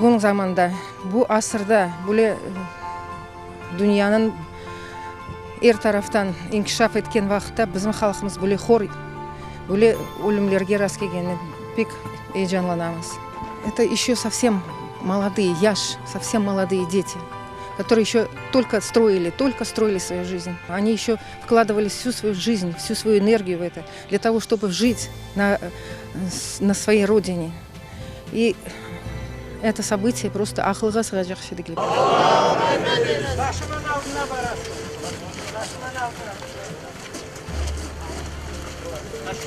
бүгін заманда, бұл асырда, бұл дүнияның тарафтан инкишаф еткен вақытта біздің халқымыз бұл хор, бұл өлімлерге рас келгеніне пек жанланамыз. Это еще совсем молодые, совсем молодые дети, которые еще только строили свою жизнь. Они еще вкладывали всю свою жизнь, всю свою энергию в это, для того, чтобы жить на своей родине. И это событие просто ақылға сыймай шедегілік.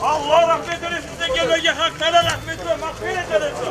Allah rahmet eylesin de gelmeye hak sana rahmet ve mağfiret eylesin.